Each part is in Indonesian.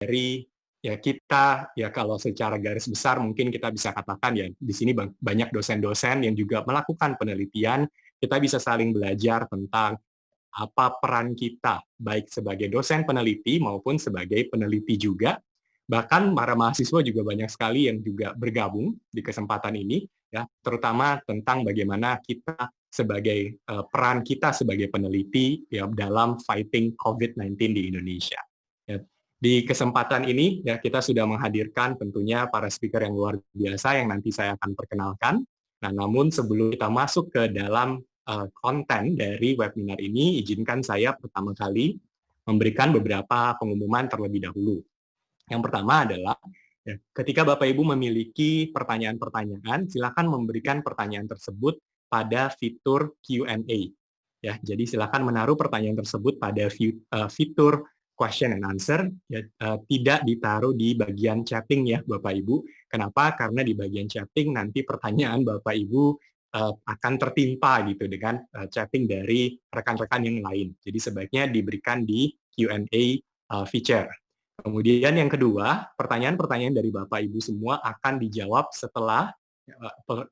dari ya kita ya kalau secara garis besar mungkin kita bisa katakan ya di sini banyak dosen-dosen yang juga melakukan penelitian, kita bisa saling belajar tentang apa peran kita baik sebagai dosen peneliti maupun sebagai peneliti juga. Bahkan para mahasiswa juga banyak sekali yang juga bergabung di kesempatan ini ya, terutama tentang bagaimana kita sebagai peran kita sebagai peneliti ya dalam fighting COVID-19 di Indonesia. Ya, di kesempatan ini ya kita sudah menghadirkan tentunya para speaker yang luar biasa yang nanti saya akan perkenalkan. Nah, namun sebelum kita masuk ke dalam konten dari webinar ini, izinkan saya pertama kali memberikan beberapa pengumuman terlebih dahulu. Yang pertama adalah ya, ketika Bapak Ibu memiliki pertanyaan-pertanyaan, silakan memberikan pertanyaan tersebut pada fitur Q&A. Ya, jadi silakan menaruh pertanyaan tersebut pada fitur question and answer, ya, tidak ditaruh di bagian chatting ya Bapak Ibu. Kenapa? Karena di bagian chatting nanti pertanyaan Bapak Ibu akan tertimpa gitu dengan chatting dari rekan-rekan yang lain. Jadi sebaiknya diberikan di Q&A feature. Kemudian yang kedua, pertanyaan-pertanyaan dari Bapak Ibu semua akan dijawab setelah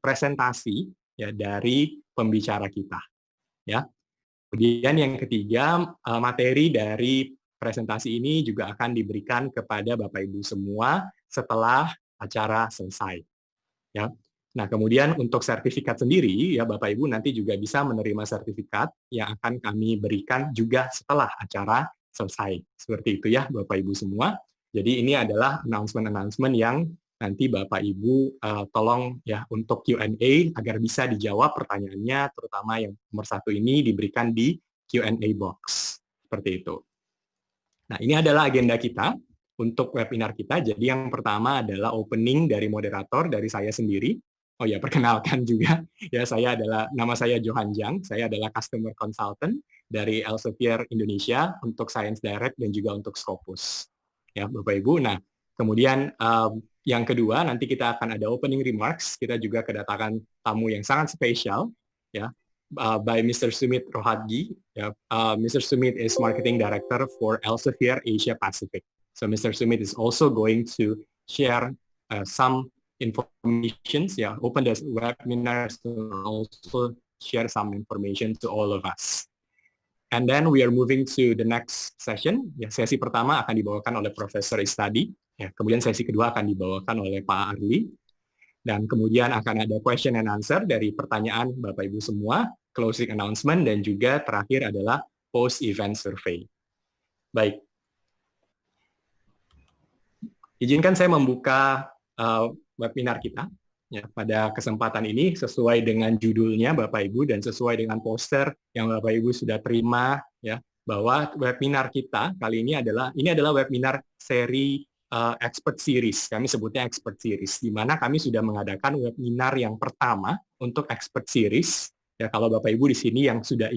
presentasi ya dari pembicara kita. Ya. Kemudian yang ketiga, materi dari presentasi ini juga akan diberikan kepada Bapak Ibu semua setelah acara selesai. Ya. Nah, kemudian untuk sertifikat sendiri, ya Bapak Ibu nanti juga bisa menerima sertifikat yang akan kami berikan juga setelah acara selesai. Seperti itu ya Bapak Ibu semua. Jadi ini adalah announcement-announcement yang nanti Bapak Ibu tolong ya untuk Q&A agar bisa dijawab pertanyaannya, terutama yang nomor 1 ini diberikan di Q&A box. Seperti itu. Nah, ini adalah agenda kita untuk webinar kita. Jadi yang pertama adalah opening dari moderator, dari saya sendiri. Oh ya, perkenalkan juga. Ya, nama saya Johan Jang. Saya adalah Customer Consultant dari Elsevier Indonesia untuk Science Direct dan juga untuk Scopus. Ya, Bapak Ibu. Nah, kemudian yang kedua, nanti kita akan ada opening remarks. Kita juga kedatangan tamu yang sangat spesial. Ya, by Mr. Sumit Rohadgi. Mr. Sumit is Marketing Director for Elsevier Asia Pacific. So Mr. Sumit is also going to share some information, open the webinar to also share some information to all of us. And then we are moving to the next session. Ya, sesi pertama akan dibawakan oleh Profesor Istadi. Ya, kemudian sesi kedua akan dibawakan oleh Pak Arli. Dan kemudian akan ada question and answer dari pertanyaan Bapak Ibu semua, closing announcement, dan juga terakhir adalah post-event survey. Baik. Izinkan saya membuka webinar kita ya, pada kesempatan ini sesuai dengan judulnya Bapak Ibu dan sesuai dengan poster yang Bapak Ibu sudah terima ya, bahwa webinar kita kali ini adalah webinar seri Expert Series. Kami sebutnya Expert Series, di mana kami sudah mengadakan webinar yang pertama untuk Expert Series. Ya, kalau Bapak Ibu di sini yang sudah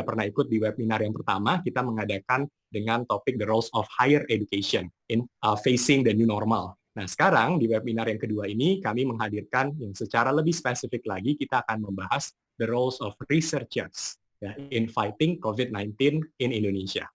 pernah ikut di webinar yang pertama, kita mengadakan dengan topik The Roles of Higher Education in Facing the New Normal. Nah, sekarang di webinar yang kedua ini, kami menghadirkan yang secara lebih spesifik lagi, kita akan membahas the roles of researchers ya, in fighting COVID-19 in Indonesia.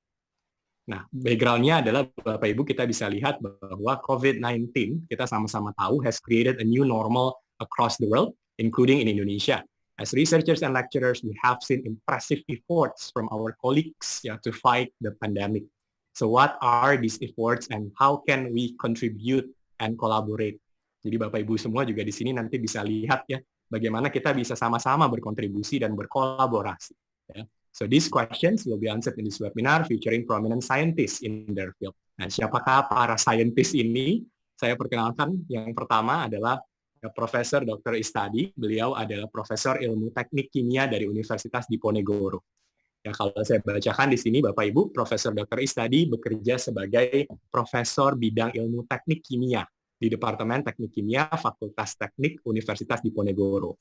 Nah, background-nya adalah Bapak Ibu kita bisa lihat bahwa COVID-19, kita sama-sama tahu, has created a new normal across the world, including in Indonesia. As researchers and lecturers, we have seen impressive efforts from our colleagues to fight the pandemic. So what are these efforts and how can we contribute and collaborate? Jadi Bapak Ibu semua juga di sini nanti bisa lihat ya, bagaimana kita bisa sama-sama berkontribusi dan berkolaborasi. Ya. So these questions will be answered in this webinar featuring prominent scientists in their field. Nah, siapakah para scientists ini? Saya perkenalkan yang pertama adalah Profesor Dr. Istadi. Beliau adalah Profesor Ilmu Teknik Kimia dari Universitas Diponegoro. Ya, kalau saya bacakan di sini, Bapak Ibu, Profesor Dr. Istadi bekerja sebagai Profesor Bidang Ilmu Teknik Kimia di Departemen Teknik Kimia Fakultas Teknik Universitas Diponegoro.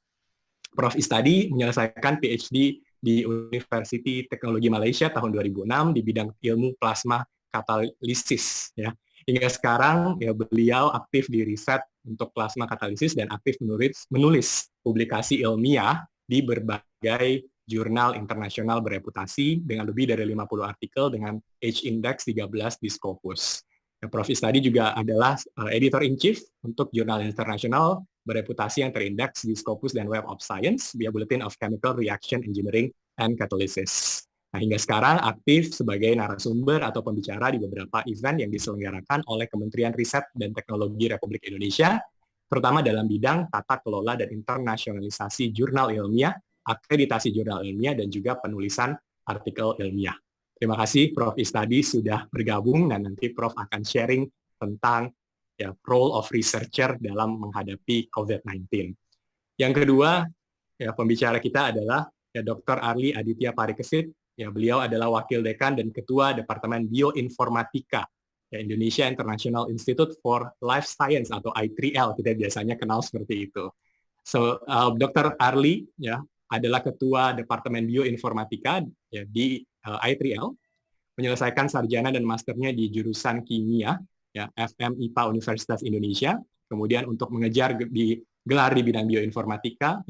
Prof. Istadi menyelesaikan PhD di University Teknologi Malaysia tahun 2006 di bidang ilmu plasma katalisis. Ya. Hingga sekarang ya, beliau aktif di riset untuk plasma katalisis dan aktif menulis publikasi ilmiah di berbagai jurnal internasional bereputasi dengan lebih dari 50 artikel dengan H-index 13 di Scopus. Prof. Istadi juga adalah Editor-in-Chief untuk jurnal internasional bereputasi yang terindeks di Scopus dan Web of Science via Bulletin of Chemical Reaction Engineering and Catalysis. Nah, hingga sekarang aktif sebagai narasumber atau pembicara di beberapa event yang diselenggarakan oleh Kementerian Riset dan Teknologi Republik Indonesia, terutama dalam bidang tata kelola dan internasionalisasi jurnal ilmiah, akreditasi jurnal ilmiah, dan juga penulisan artikel ilmiah. Terima kasih Prof. Istadi sudah bergabung, dan nanti Prof akan sharing tentang role of researcher dalam menghadapi COVID-19. Yang kedua, pembicara kita adalah Dr. Arli Aditya Parikesit. Beliau adalah Wakil Dekan dan Ketua Departemen Bioinformatika Indonesia International Institute for Life Science atau I3L, kita biasanya kenal seperti itu. So, Dr. Arli adalah Ketua Departemen Bioinformatika di I3L, menyelesaikan sarjana dan masternya di jurusan kimia, FMIPA Universitas Indonesia. Kemudian untuk mengejar gelar di bidang bioinformatika,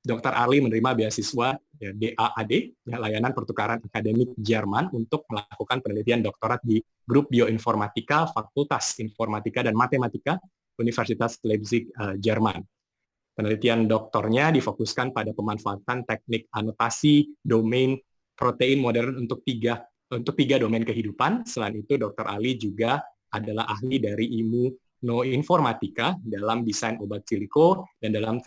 Dr. Arli menerima beasiswa DAAD, layanan pertukaran akademik Jerman, untuk melakukan penelitian doktorat di grup bioinformatika, Fakultas Informatika dan Matematika, Universitas Leipzig, Jerman. Penelitian doktornya difokuskan pada pemanfaatan teknik anotasi domain protein modern untuk tiga domain kehidupan. Selain itu, Dr. Ali juga adalah ahli dari imunoinformatika dalam desain obat siliko dan dalam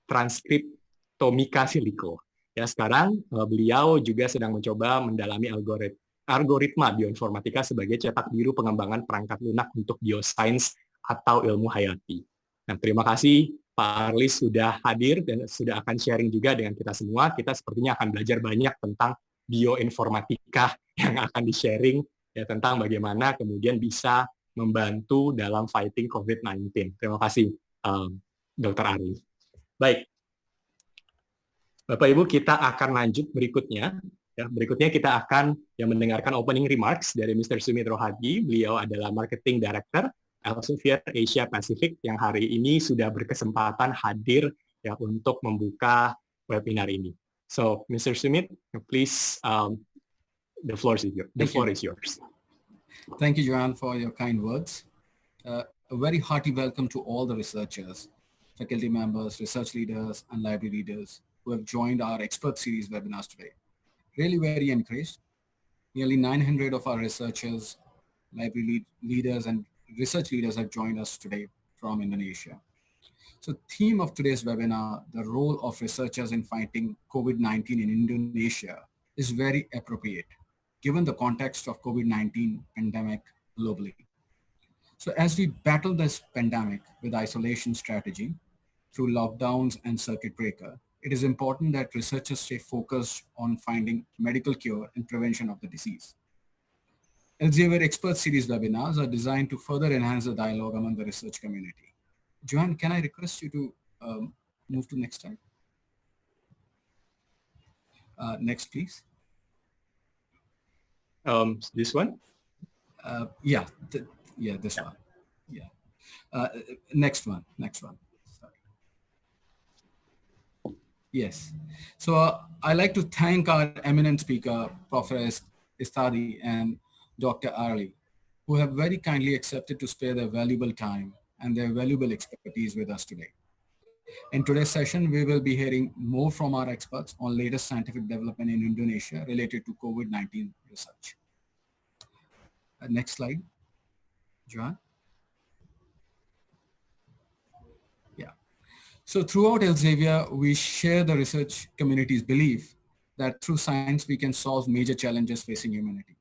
transkriptomika siliko. Sekarang beliau juga sedang mencoba mendalami algoritma bioinformatika sebagai cetak biru pengembangan perangkat lunak untuk biosains atau ilmu hayati. Nah, terima kasih Pak Arli sudah hadir dan sudah akan sharing juga dengan kita semua. Kita sepertinya akan belajar banyak tentang bioinformatika yang akan di-sharing tentang bagaimana kemudian bisa membantu dalam fighting COVID-19. Terima kasih Dr. Arli. Baik, Bapak Ibu, kita akan lanjut berikutnya. Berikutnya kita akan mendengarkan opening remarks dari Mr. Sumit Rohadi. Beliau adalah Marketing Director Elsevier Asia Pacific yang hari ini sudah berkesempatan hadir untuk membuka webinar ini. So, Mr. Sumit, please, the floor is yours. Thank you, Johan, for your kind words. A very hearty welcome to all the researchers, faculty members, research leaders, and library leaders who have joined our expert series webinars today. Really very encouraged. Nearly 900 of our researchers, library leaders, and research leaders have joined us today from Indonesia. So theme of today's webinar, the role of researchers in fighting COVID-19 in Indonesia, is very appropriate given the context of COVID-19 pandemic globally. So as we battle this pandemic with isolation strategy through lockdowns and circuit breaker, it is important that researchers stay focused on finding medical cure and prevention of the disease. Elsevier Expert Series webinars are designed to further enhance the dialogue among the research community. Johan, can I request you to move to next slide? Next, please. This one? This one. Yeah. Next one. Sorry. Yes. So I'd like to thank our eminent speaker, Professor Istadi and Dr. Arli, who have very kindly accepted to spare their valuable time and their valuable expertise with us today. In today's session, we will be hearing more from our experts on latest scientific development in Indonesia related to COVID-19 research. Next slide, Johan. Yeah. So throughout Elsevier, we share the research community's belief that through science, we can solve major challenges facing humanity.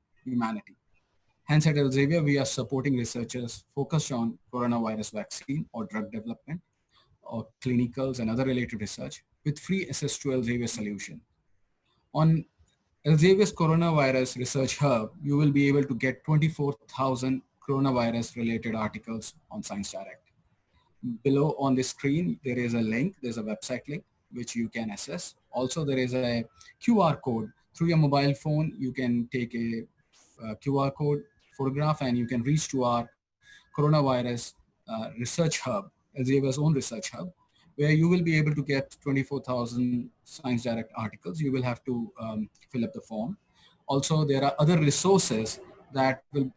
Hence, at Elsevier, we are supporting researchers focused on coronavirus vaccine or drug development or clinicals and other related research with free access to Elsevier solution. On Elsevier's Coronavirus Research Hub, you will be able to get 24,000 coronavirus related articles on Science Direct. Below on the screen, there is a link, there's a website link, which you can access. Also, there is a QR code. Through your mobile phone, you can take a QR code photograph and you can reach to our coronavirus research hub, Elsevier's own research hub, where you will be able to get 24,000 Science Direct articles. You will have to fill up the form. Also, there are other resources that will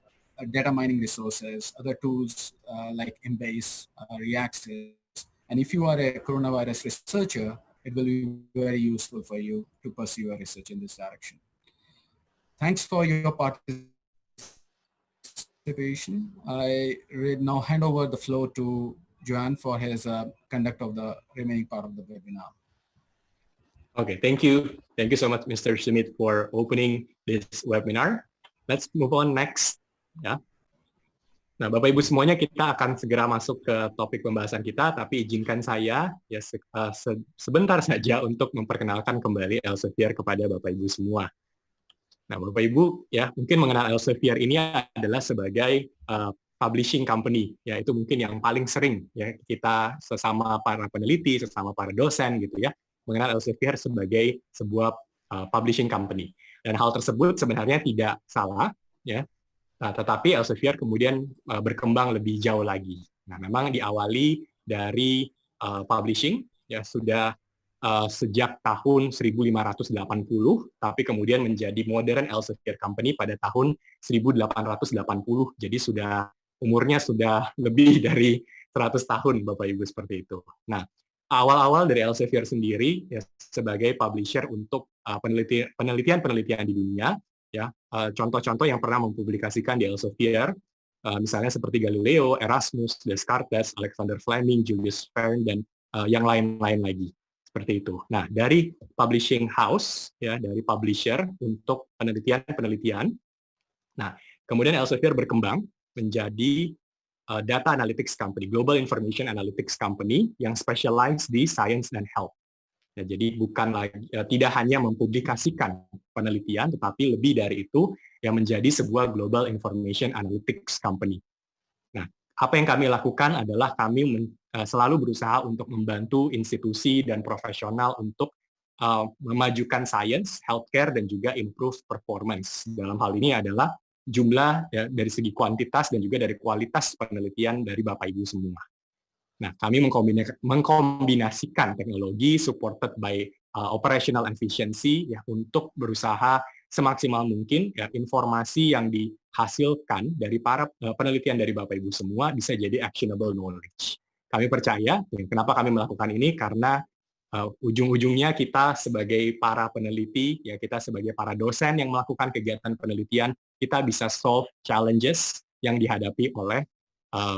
data mining resources, other tools like Embase, React. And if you are a coronavirus researcher, it will be very useful for you to pursue your research in this direction. Thanks for your participation. I now hand over the floor to Johan for his conduct of the remaining part of the webinar. Okay, thank you. Thank you so much, Mr. Sumit, for opening this webinar. Let's move on next. Ya. Nah, Bapak Ibu semuanya, kita akan segera masuk ke topik pembahasan kita, tapi izinkan saya ya sebentar saja untuk memperkenalkan kembali Elsevier kepada Bapak Ibu semua. Nah, Bapak Ibu ya mungkin mengenal Elsevier ini adalah sebagai publishing company, ya itu mungkin yang paling sering ya kita sesama para peneliti, sesama para dosen gitu ya, mengenal Elsevier sebagai sebuah publishing company. Dan hal tersebut sebenarnya tidak salah ya. Nah, tetapi Elsevier kemudian berkembang lebih jauh lagi. Nah, memang diawali dari publishing ya sudah sejak tahun 1580, tapi kemudian menjadi modern Elsevier Company pada tahun 1880. Jadi umurnya sudah lebih dari 100 tahun, Bapak Ibu, seperti itu. Nah, awal-awal dari Elsevier sendiri ya, sebagai publisher untuk penelitian-penelitian di dunia, ya contoh-contoh yang pernah mempublikasikan di Elsevier, misalnya seperti Galileo, Erasmus, Descartes, Alexander Fleming, Julius Verne, dan yang lain-lain lagi. Seperti itu. Nah, dari publishing house, ya dari publisher untuk penelitian-penelitian, nah kemudian Elsevier berkembang menjadi data analytics company, global information analytics company yang specialized di science and health. Ya, jadi bukan lagi tidak hanya mempublikasikan penelitian, tetapi lebih dari itu yang menjadi sebuah global information analytics company. Nah, apa yang kami lakukan adalah kami selalu berusaha untuk membantu institusi dan profesional untuk memajukan science, healthcare, dan juga improve performance. Dalam hal ini adalah jumlah ya, dari segi kuantitas dan juga dari kualitas penelitian dari Bapak Ibu semua. Nah, kami mengkombinasikan teknologi supported by operational efficiency ya untuk berusaha semaksimal mungkin ya, informasi yang dihasilkan dari para penelitian dari Bapak Ibu semua bisa jadi actionable knowledge. Kami percaya, kenapa kami melakukan ini, karena ujung-ujungnya kita sebagai para peneliti, ya kita sebagai para dosen yang melakukan kegiatan penelitian, kita bisa solve challenges yang dihadapi oleh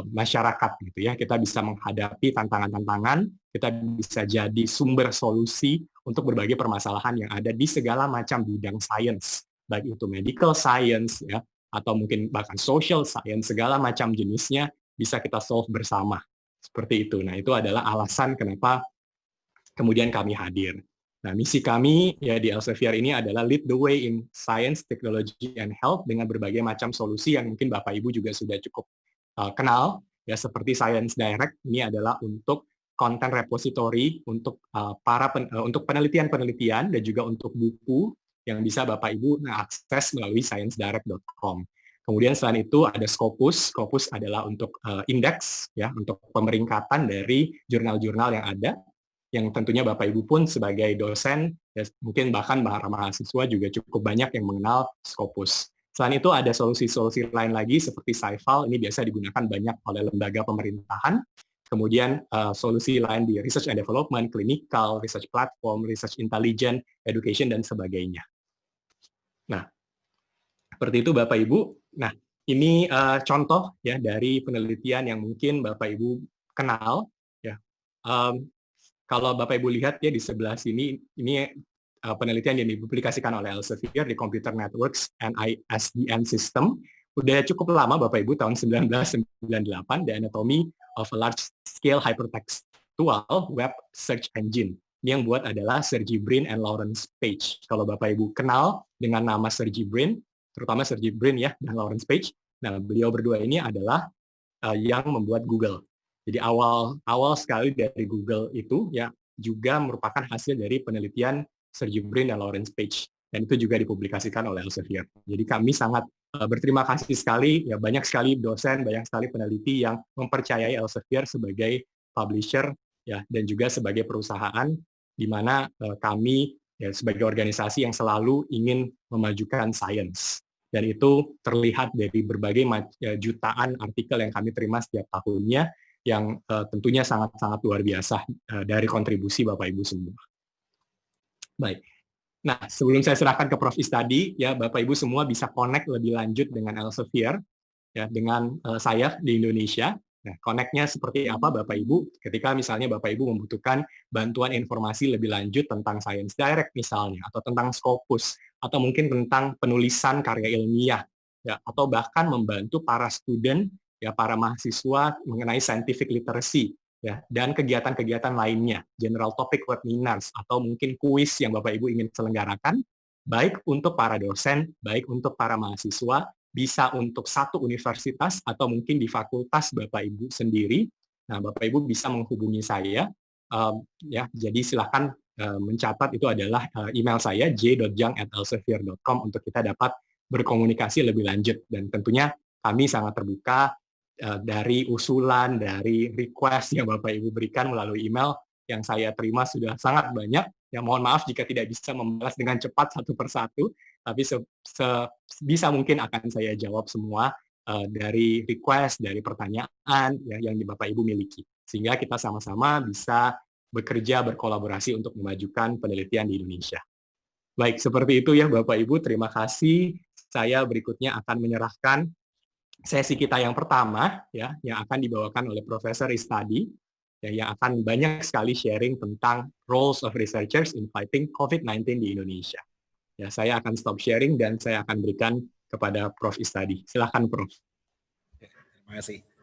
masyarakat gitu ya. Kita bisa menghadapi tantangan-tantangan, kita bisa jadi sumber solusi untuk berbagai permasalahan yang ada di segala macam bidang sains, baik itu medical science ya atau mungkin bahkan social science, segala macam jenisnya bisa kita solve bersama. Seperti itu. Nah, itu adalah alasan kenapa kemudian kami hadir. Nah, misi kami ya di Elsevier ini adalah lead the way in science, technology, and health dengan berbagai macam solusi yang mungkin Bapak Ibu juga sudah cukup kenal, ya seperti Science Direct, ini adalah untuk content repository untuk untuk penelitian-penelitian dan juga untuk buku yang bisa Bapak Ibu akses melalui sciencedirect.com. Kemudian selain itu ada Scopus. Scopus adalah untuk indeks ya, untuk pemeringkatan dari jurnal-jurnal yang ada, yang tentunya Bapak Ibu pun sebagai dosen, ya, mungkin bahkan para mahasiswa juga cukup banyak yang mengenal Scopus. Selain itu ada solusi-solusi lain lagi seperti Scifal, ini biasa digunakan banyak oleh lembaga pemerintahan. Kemudian solusi lain di research and development, clinical, research platform, research intelligence, education, dan sebagainya. Nah, seperti itu Bapak Ibu. Nah, ini contoh ya dari penelitian yang mungkin Bapak Ibu kenal. Ya. Kalau Bapak Ibu lihat ya di sebelah sini, ini penelitian yang dipublikasikan oleh Elsevier di Computer Networks and ISDN System. Udah cukup lama Bapak Ibu, tahun 1998, The Anatomy of a Large-Scale Hypertextual Web Search Engine. Ini yang buat adalah Sergey Brin and Lawrence Page. Kalau Bapak Ibu kenal dengan nama Sergey Brin, terutama Sergey Brin ya, dan Lawrence Page, nah beliau berdua ini adalah yang membuat Google. Jadi awal sekali dari Google itu ya juga merupakan hasil dari penelitian Sergey Brin dan Lawrence Page, dan itu juga dipublikasikan oleh Elsevier. Jadi kami sangat berterima kasih sekali, ya banyak sekali dosen, banyak sekali peneliti yang mempercayai Elsevier sebagai publisher, ya dan juga sebagai perusahaan di mana kami ya sebagai organisasi yang selalu ingin memajukan sains. Dan itu terlihat dari berbagai jutaan artikel yang kami terima setiap tahunnya, yang tentunya sangat-sangat luar biasa dari kontribusi Bapak Ibu semua. Baik. Nah, sebelum saya serahkan ke Prof. Istadi, ya Bapak Ibu semua bisa connect lebih lanjut dengan Elsevier, ya dengan saya di Indonesia. Nah, connect-nya seperti apa Bapak Ibu? Ketika misalnya Bapak Ibu membutuhkan bantuan informasi lebih lanjut tentang Science Direct misalnya, atau tentang Scopus, atau mungkin tentang penulisan karya ilmiah, ya, atau bahkan membantu para student, ya para mahasiswa mengenai scientific literacy, ya, dan kegiatan-kegiatan lainnya, general topic webinars, atau mungkin kuis yang Bapak Ibu ingin selenggarakan, baik untuk para dosen, baik untuk para mahasiswa, bisa untuk satu universitas atau mungkin di fakultas Bapak Ibu sendiri. Nah, Bapak Ibu bisa menghubungi saya, ya. Jadi silakan mencatat, itu adalah email saya j.jang@elsevier.com untuk kita dapat berkomunikasi lebih lanjut. Dan tentunya kami sangat terbuka dari usulan, dari request yang Bapak Ibu berikan melalui email yang saya terima sudah sangat banyak. Ya, mohon maaf jika tidak bisa membalas dengan cepat satu persatu, tapi sebisa mungkin akan saya jawab semua dari request, dari pertanyaan ya, yang Bapak Ibu miliki. Sehingga kita sama-sama bisa bekerja, berkolaborasi untuk memajukan penelitian di Indonesia. Baik, seperti itu ya Bapak Ibu, terima kasih. Saya berikutnya akan menyerahkan sesi kita yang pertama, ya, yang akan dibawakan oleh Profesor Istadi, ya, yang akan banyak sekali sharing tentang roles of researchers in fighting COVID-19 di Indonesia. Ya, saya akan stop sharing dan saya akan berikan kepada Prof. Istadi. Silakan, Prof. Terima kasih.